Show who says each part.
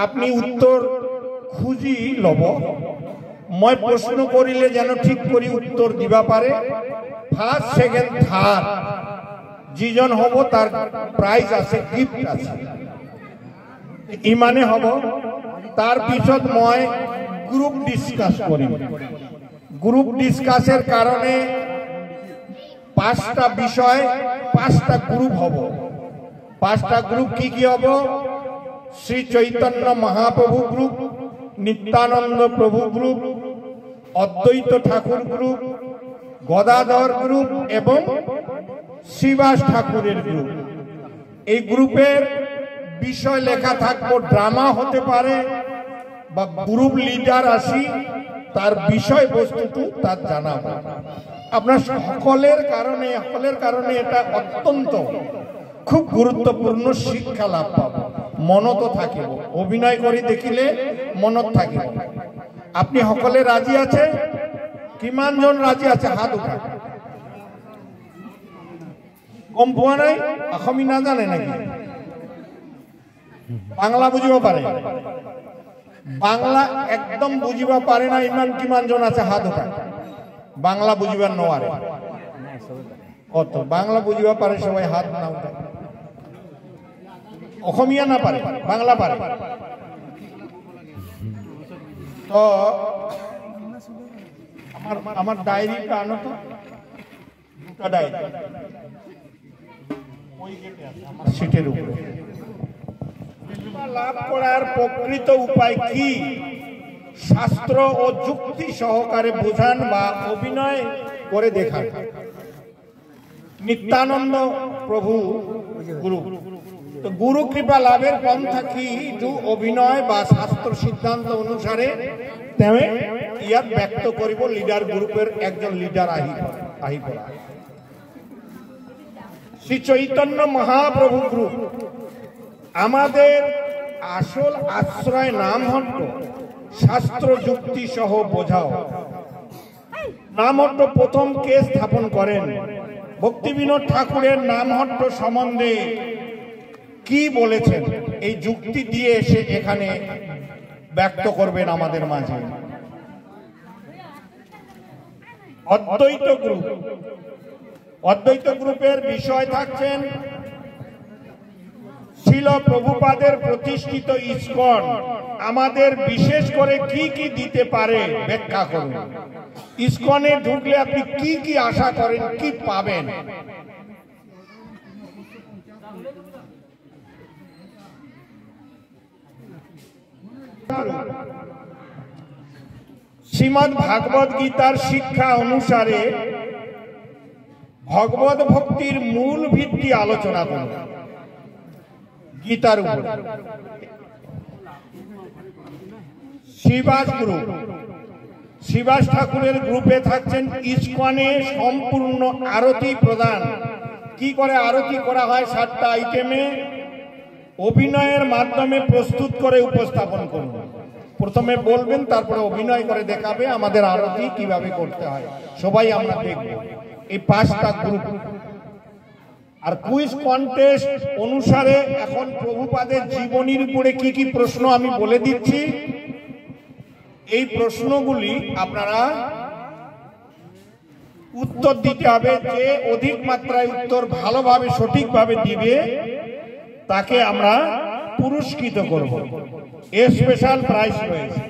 Speaker 1: আপনি উত্তর খুঁজি লব মই প্রশ্ন করিলে যেন ঠিক করি উত্তর দিবা পারে ফার্স্ট সেকেন্ড থার্ড যিজন হব তার প্রাইজ আছে গিফট আছে ইমানে হব তার পিছত মই গ্রুপ ডিসকাস করি গ্রুপ ডিসকাসের কারণে 5টা বিষয় 5টা গ্রুপ হব 5টা গ্রুপ কি কি হব শ্রী চৈতন্য মহাপ্রভু গ্রুপ নিত্যানন্দ প্রভু গ্রুপ অদ্বৈত ঠাকুর গ্রুপ গদাধর গ্রুপ এবং শ্রীবাস ঠাকুরের গ্রুপ এই গ্রুপের বিষয় লেখা থাকবো ড্রামা হতে পারে বা গ্রুপ লিডার আসি তার বিষয়বস্তু তার জানাবো আপনার সকলের কারণে এটা অত্যন্ত খুব গুরুত্বপূর্ণ শিক্ষা লাভ পাবো মনত থাকিব অভিনয় করে দেখিলে মনত থাকিব আপনি সকলে রাজি আছে কিমান জন রাজি আছে হাত উঠা কম পোৱা নাই অসমী নাজানে নাকি বাংলা বুঝিব পারে বাংলা একদম বুঝিব পারে না ইমান কিমান জন আছে হাত উঠা বাংলা বুঝিবার নয়ারে কত বাংলা বুঝিবা পারে সবাই হাত না উঠা অসমীয়া না পারে বাংলা পারে তো আমার ডায়েরিটা আনো তো দুটা ডায়েরি সিটের উপরে লাভ করার প্রকৃত উপায় কি শাস্ত্র ও যুক্তি সহকারে বোঝান বা অভিনয় করে দেখান নিত্যানন্দ প্রভু গুরু তো গুরু কৃপা লাভের পন্থা কি যে অভিনয় বা শাস্ত্র সিদ্ধান্ত অনুসারে তেমে ইয়াত ব্যক্ত করিব লিডার গ্রুপের একজন লিডার আহি পড়া শ্রী চৈতন্য মহাপ্রভু গ্রুপ আমাদের আসল আশ্রয় নামহট্ট শাস্ত্র যুক্তি সহ বোঝাও নামহট্ট প্রথম কে স্থাপন করেন ভক্তিবিনোদ ঠাকুরের নামহট্ট সম্বন্ধে কি বলেছেন এই যুক্তি দিয়ে এসে এখানে ব্যক্ত করবেন আমাদের মাঝে অদ্বৈত গ্রুপের বিষয় থাকছেন ছিল প্রভুপাদের প্রতিষ্ঠিত ইস্কন আমাদের বিশেষ করে কি কি দিতে পারে ব্যাখ্যা করুন ইস্কনে ঢুকলে আপনি কি কি আশা করেন কি পাবেন শ্রীমদ্ ভাগবত গীতার শিক্ষা অনুসারে ভগবত ভক্তির মূল ভিত্তি আলোচনা করুন গীতার উপর শ্রীবাস ঠাকুরের গ্রুপে থাকছেন ইস্কনে সম্পূর্ণ আরতি প্রদান কি করে আরতি করা হয় 7টা আইটেমে অভিনয়ের মাধ্যমে প্রস্তুত করে উপস্থাপন করুন প্রথমে বলবেন তারপরে অভিনয় করে দেখাবে আমাদের আরতি কিভাবে করতে হয় সবাই আমরা দেখব এই 5টা গ্রুপ আর কুইজ কন্টেস্ট অনুসারে এখন প্রভুপাদের জীবনীর উপরে কি কি প্রশ্ন আমি বলে দিচ্ছি এই প্রশ্নগুলি আপনারা উত্তর দিতে হবে যে অধিক মাত্রায় উত্তর ভালোভাবে সঠিকভাবে দিবে তাকে আমরা পুরস্কৃত করব স্পেশাল প্রাইজ রয়েছে